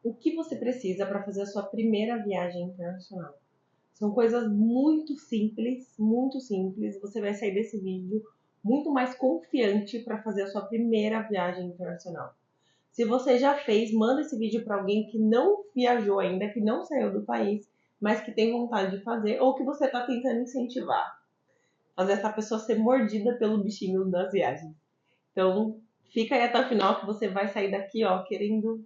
o que você precisa para fazer a sua primeira viagem internacional. São coisas muito simples, muito simples. Você vai sair desse vídeo muito mais confiante para fazer a sua primeira viagem internacional. Se você já fez, manda esse vídeo para alguém que não viajou ainda, que não saiu do país, mas que tem vontade de fazer, ou que você está tentando incentivar. Fazer essa pessoa ser mordida pelo bichinho das viagens. Então, fica aí até o final que você vai sair daqui, ó, querendo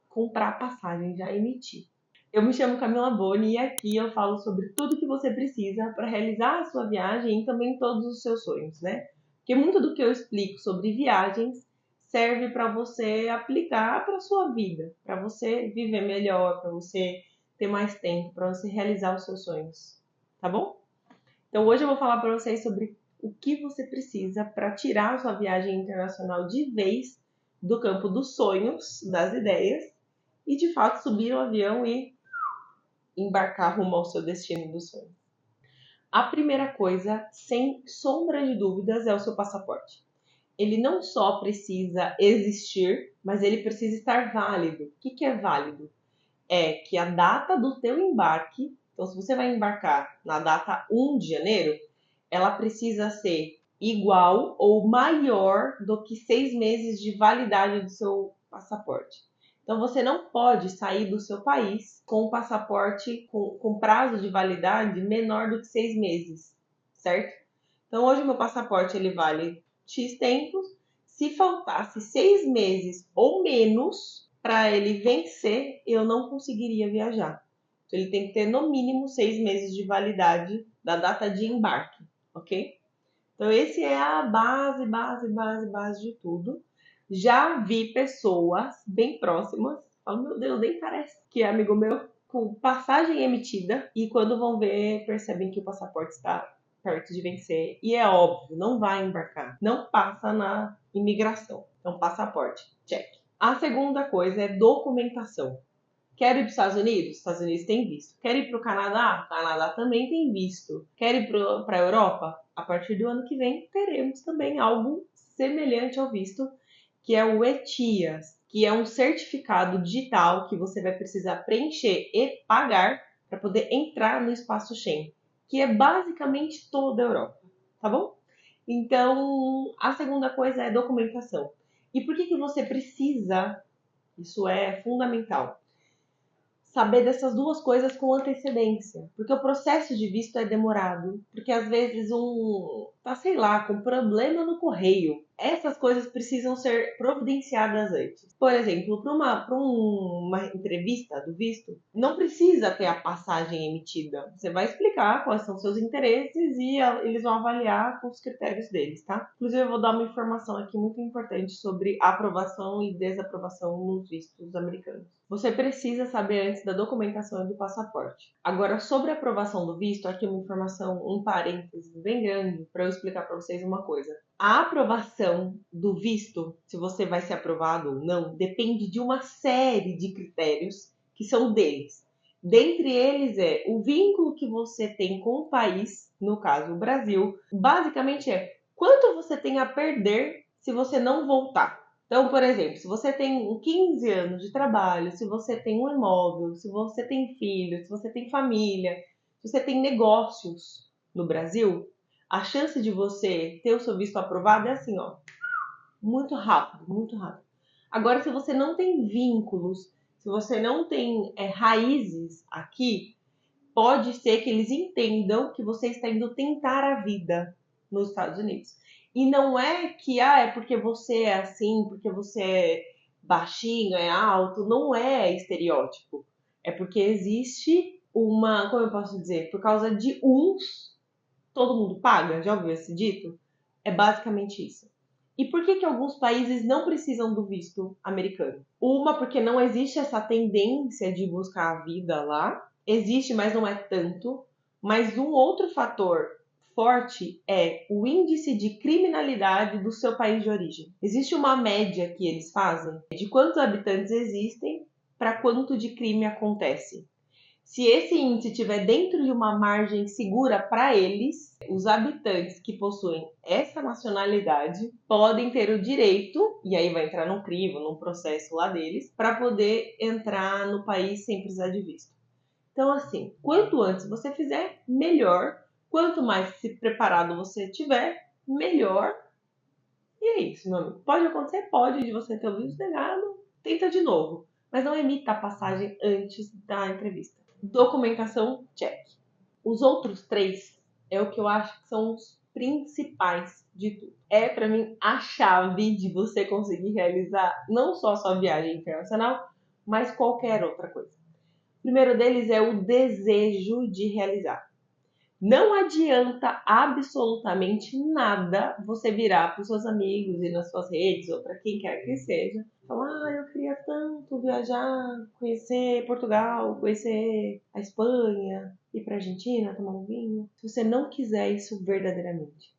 comprar a passagem, já emitir. Eu me chamo Camila Boni e aqui eu falo sobre tudo que você precisa para realizar a sua viagem e também todos os seus sonhos, né? Porque muito do que eu explico sobre viagens serve para você aplicar para a sua vida, para você viver melhor, para você ter mais tempo, para você realizar os seus sonhos, tá bom? Então hoje eu vou falar para vocês sobre o que você precisa para tirar a sua viagem internacional de vez do campo dos sonhos, das ideias, e de fato subir o avião e embarcar rumo ao seu destino dos sonhos. A primeira coisa, sem sombra de dúvidas, é o seu passaporte. Ele não só precisa existir, mas ele precisa estar válido. O que é válido? É que a data do teu embarque, então se você vai embarcar na data 1 de janeiro, ela precisa ser igual ou maior do que 6 meses de validade do seu passaporte. Então você não pode sair do seu país com um passaporte com prazo de validade menor do que 6 meses, certo? Então hoje o meu passaporte ele vale X tempos. Se faltasse 6 meses ou menos para ele vencer, eu não conseguiria viajar. Então, ele tem que ter no mínimo 6 meses de validade da data de embarque, ok? Então esse é a base de tudo. Já vi pessoas bem próximas, falam, meu Deus, nem parece que é amigo meu, com passagem emitida, e quando vão ver, percebem que o passaporte está perto de vencer. E é óbvio, não vai embarcar, não passa na imigração. Então, passaporte, check. A segunda coisa é documentação. Quer ir para os Estados Unidos? Os Estados Unidos tem visto. Quer ir para o Canadá? O Canadá também tem visto. Quer ir para a Europa? A partir do ano que vem, teremos também algo semelhante ao visto, que é o ETIAS, que é um certificado digital que você vai precisar preencher e pagar para poder entrar no espaço Schengen, que é basicamente toda a Europa, tá bom? Então, a segunda coisa é documentação. E por que você precisa? Isso é fundamental. Saber dessas duas coisas com antecedência, porque o processo de visto é demorado, porque às vezes sei lá, com problema no correio. Essas coisas precisam ser providenciadas antes. Por exemplo, para uma entrevista do visto, não precisa ter a passagem emitida. Você vai explicar quais são seus interesses e eles vão avaliar com os critérios deles, tá? Inclusive, eu vou dar uma informação aqui muito importante sobre aprovação e desaprovação nos vistos americanos. Você precisa saber antes da documentação e do passaporte. Agora, sobre a aprovação do visto, aqui uma informação, um parênteses bem grande para eu explicar para vocês uma coisa. A aprovação do visto, se você vai ser aprovado ou não, depende de uma série de critérios que são deles. Dentre eles é o vínculo que você tem com o país, no caso o Brasil, basicamente é quanto você tem a perder se você não voltar. Então, por exemplo, se você tem 15 anos de trabalho, se você tem um imóvel, se você tem filhos, se você tem família, se você tem negócios no Brasil, a chance de você ter o seu visto aprovado é assim, ó, muito rápido, muito rápido. Agora, se você não tem vínculos, se você não tem raízes aqui, pode ser que eles entendam que você está indo tentar a vida nos Estados Unidos. E não é que, é porque você é assim, porque você é baixinho, é alto, não é estereótipo. É porque existe como eu posso dizer, por causa de uns, todo mundo paga, já ouviu esse dito? É basicamente isso. E por que alguns países não precisam do visto americano? Uma, porque não existe essa tendência de buscar a vida lá. Existe, mas não é tanto. Mas um outro fator forte é o índice de criminalidade do seu país de origem. Existe uma média que eles fazem de quantos habitantes existem para quanto de crime acontece. Se esse índice estiver dentro de uma margem segura para eles, os habitantes que possuem essa nacionalidade podem ter o direito, e aí vai entrar num crivo, num processo lá deles, para poder entrar no país sem precisar de visto. Então, assim, quanto antes você fizer, melhor. Quanto mais preparado você tiver, melhor. E é isso, meu amigo. Pode acontecer? Pode, de você ter o visto negado, tenta de novo. Mas não emita a passagem antes da entrevista. Documentação, check. Os outros 3 é o que eu acho que são os principais de tudo. É, para mim, a chave de você conseguir realizar não só a sua viagem internacional, mas qualquer outra coisa. O primeiro deles é o desejo de realizar. Não adianta absolutamente nada você virar para os seus amigos e nas suas redes ou para quem quer que seja, falar: eu queria tanto viajar, conhecer Portugal, conhecer a Espanha, ir para a Argentina, tomar um vinho. Se você não quiser isso verdadeiramente,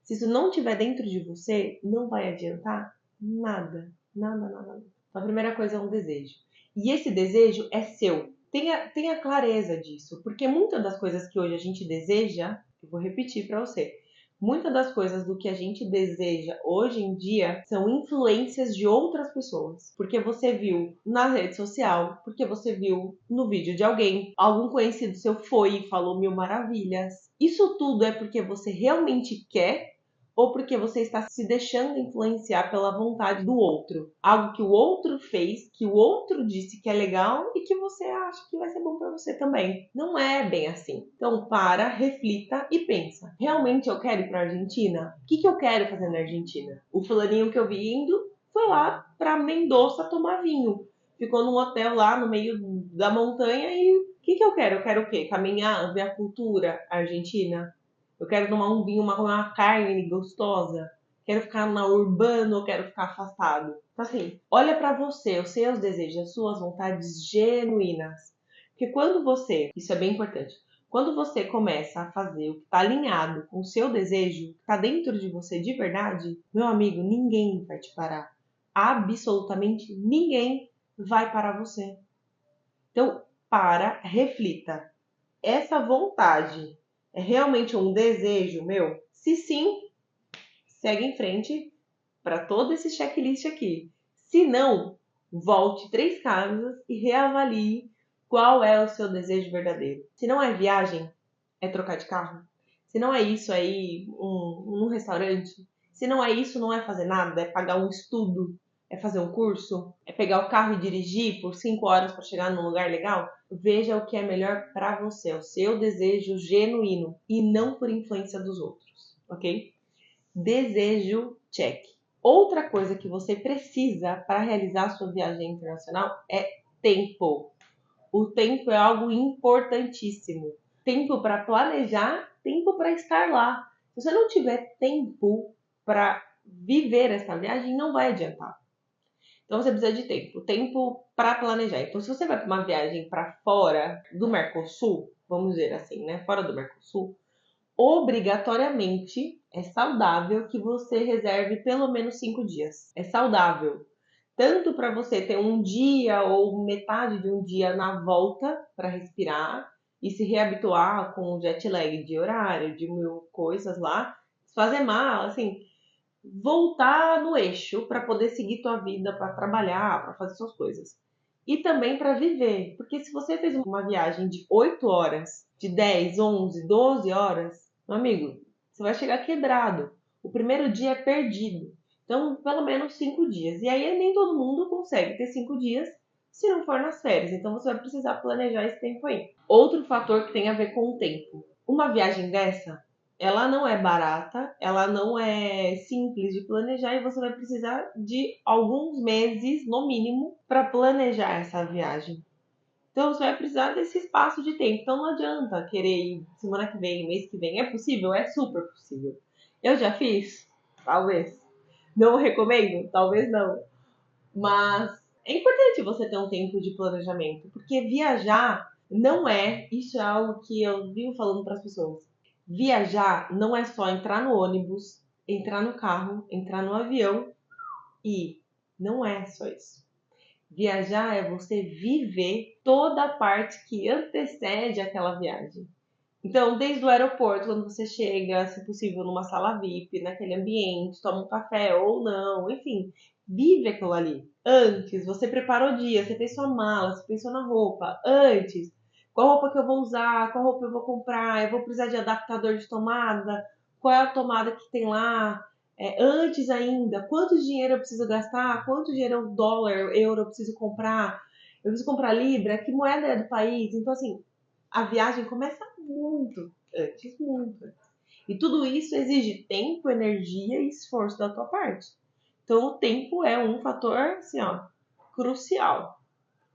se isso não estiver dentro de você, não vai adiantar nada, nada, nada, nada. Então, a primeira coisa é um desejo. E esse desejo é seu. Tenha clareza disso, porque muitas das coisas que hoje a gente deseja, eu vou repetir para você, muitas das coisas do que a gente deseja hoje em dia são influências de outras pessoas. Porque você viu na rede social, porque você viu no vídeo de alguém, algum conhecido seu foi e falou 1000 maravilhas. Isso tudo é porque você realmente quer ou porque você está se deixando influenciar pela vontade do outro. Algo que o outro fez, que o outro disse que é legal e que você acha que vai ser bom para você também. Não é bem assim. Então, para, reflita e pensa. Realmente eu quero ir para a Argentina? O que eu quero fazer na Argentina? O fulaninho que eu vi indo foi lá para Mendoza tomar vinho. Ficou num hotel lá no meio da montanha e o que eu quero? Eu quero o quê? Caminhar, ver a cultura argentina? Eu quero tomar um vinho, uma carne gostosa. Quero ficar na urbana ou quero ficar afastado. Então, assim, olha para você, os seus desejos, as suas vontades genuínas. Porque quando você, isso é bem importante, quando você começa a fazer o que está alinhado com o seu desejo, que está dentro de você de verdade, meu amigo, ninguém vai te parar. Absolutamente ninguém vai parar você. Então, reflita. Essa vontade é realmente um desejo meu? Se sim, segue em frente para todo esse checklist aqui. Se não, volte 3 casas e reavalie qual é o seu desejo verdadeiro. Se não é viagem, é trocar de carro. Se não é isso, é ir num restaurante. Se não é isso, não é fazer nada, é pagar um estudo, é fazer um curso, é pegar o carro e dirigir por 5 horas para chegar num lugar legal. Veja o que é melhor para você, o seu desejo genuíno e não por influência dos outros, ok? Desejo, check. Outra coisa que você precisa para realizar a sua viagem internacional é tempo. O tempo é algo importantíssimo. Tempo para planejar, tempo para estar lá. Se você não tiver tempo para viver essa viagem, não vai adiantar. Então você precisa de tempo, tempo para planejar. Então se você vai para uma viagem para fora do Mercosul, vamos dizer assim, né, fora do Mercosul, obrigatoriamente é saudável que você reserve pelo menos 5 dias. É saudável. Tanto para você ter um dia ou metade de um dia na volta para respirar e se reabituar com o jet lag de horário, de mil coisas lá, fazer mal, assim, voltar no eixo para poder seguir tua vida, para trabalhar, para fazer suas coisas. E também para viver, porque se você fez uma viagem de 8 horas, de 10, 11, 12 horas, meu amigo, você vai chegar quebrado. O primeiro dia é perdido. Então, pelo menos 5 dias. E aí nem todo mundo consegue ter 5 dias se não for nas férias. Então você vai precisar planejar esse tempo aí. Outro fator que tem a ver com o tempo. Uma viagem dessa, ela não é barata, ela não é simples de planejar e você vai precisar de alguns meses, no mínimo, para planejar essa viagem. Então você vai precisar desse espaço de tempo. Então não adianta querer ir semana que vem, mês que vem. É possível? É super possível. Eu já fiz? Talvez. Não recomendo? Talvez não. Mas é importante você ter um tempo de planejamento, porque viajar não é, isso é algo que eu vivo falando para as pessoas. Viajar não é só entrar no ônibus, entrar no carro, entrar no avião e não é só isso. Viajar é você viver toda a parte que antecede aquela viagem. Então, desde o aeroporto, quando você chega, se possível, numa sala VIP, naquele ambiente, toma um café ou não, enfim, vive aquilo ali. Antes, você preparou o dia, você fez sua mala, você pensou na roupa. Antes, qual roupa que eu vou usar, qual roupa eu vou comprar, eu vou precisar de adaptador de tomada, qual é a tomada que tem lá. Antes ainda, quanto dinheiro eu preciso gastar, quanto dinheiro, dólar, euro eu preciso comprar, eu preciso comprar libra, que moeda é do país. Então, assim, a viagem começa muito antes, muito antes. E tudo isso exige tempo, energia e esforço da tua parte. Então, o tempo é um fator, assim, ó, crucial,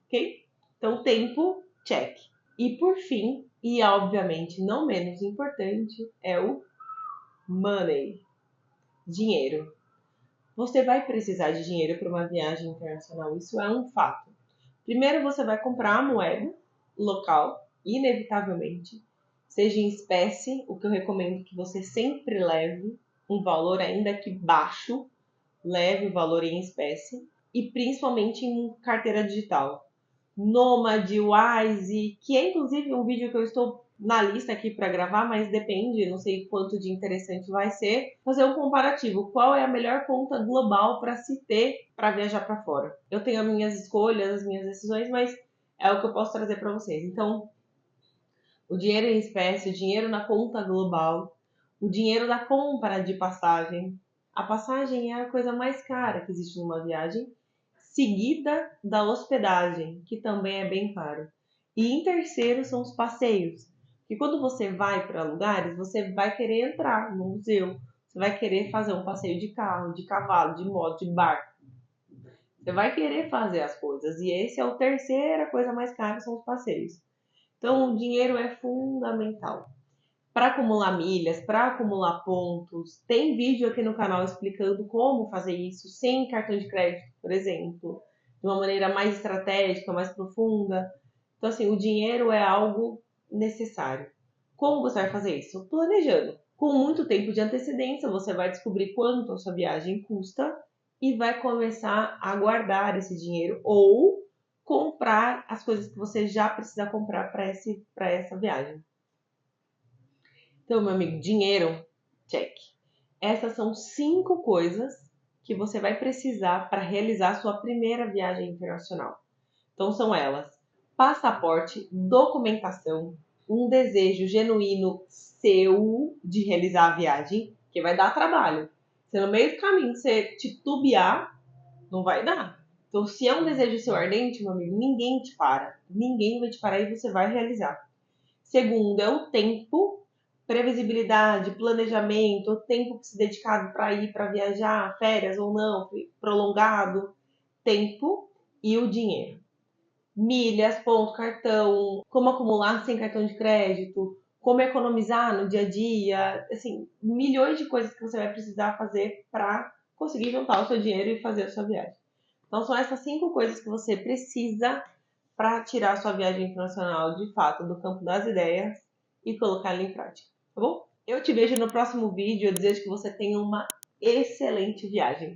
ok? Então, tempo, check. E por fim, e obviamente não menos importante, é o money, dinheiro. Você vai precisar de dinheiro para uma viagem internacional, isso é um fato. Primeiro você vai comprar a moeda local, inevitavelmente, seja em espécie, o que eu recomendo que você sempre leve um valor ainda que baixo, leve o valor em espécie, e principalmente em carteira digital. Nomad, Wise, que é inclusive um vídeo que eu estou na lista aqui para gravar, mas depende, não sei quanto de interessante vai ser, fazer um comparativo. Qual é a melhor conta global para se ter para viajar para fora? Eu tenho as minhas escolhas, as minhas decisões, mas é o que eu posso trazer para vocês. Então, o dinheiro em espécie, o dinheiro na conta global, o dinheiro da compra de passagem. A passagem é a coisa mais cara que existe numa viagem, seguida da hospedagem, que também é bem caro. E em terceiro são os passeios, que quando você vai para lugares, você vai querer entrar no museu, você vai querer fazer um passeio de carro, de cavalo, de moto, de barco. Você vai querer fazer as coisas. E esse é a terceira coisa mais cara, são os passeios. Então, o dinheiro é fundamental para acumular milhas, para acumular pontos. Tem vídeo aqui no canal explicando como fazer isso sem cartão de crédito, por exemplo, de uma maneira mais estratégica, mais profunda. Então, assim, o dinheiro é algo necessário. Como você vai fazer isso? Planejando. Com muito tempo de antecedência, você vai descobrir quanto a sua viagem custa e vai começar a guardar esse dinheiro ou comprar as coisas que você já precisa comprar para essa viagem. Então, meu amigo, dinheiro, check. Essas são 5 coisas que você vai precisar para realizar a sua primeira viagem internacional. Então, são elas: passaporte, documentação, um desejo genuíno seu de realizar a viagem, que vai dar trabalho. Se no meio do caminho você titubear, não vai dar. Então, se é um desejo seu ardente, meu amigo, ninguém te para. Ninguém vai te parar e você vai realizar. Segundo, é o tempo, previsibilidade, planejamento, o tempo que se dedicado para ir, para viajar, férias ou não, prolongado, tempo e o dinheiro. Milhas, ponto, cartão, como acumular sem cartão de crédito, como economizar no dia a dia, assim, milhões de coisas que você vai precisar fazer para conseguir juntar o seu dinheiro e fazer a sua viagem. Então são essas 5 coisas que você precisa para tirar a sua viagem internacional de fato do campo das ideias e colocar ela em prática, tá bom? Eu te vejo no próximo vídeo. Eu desejo que você tenha uma excelente viagem.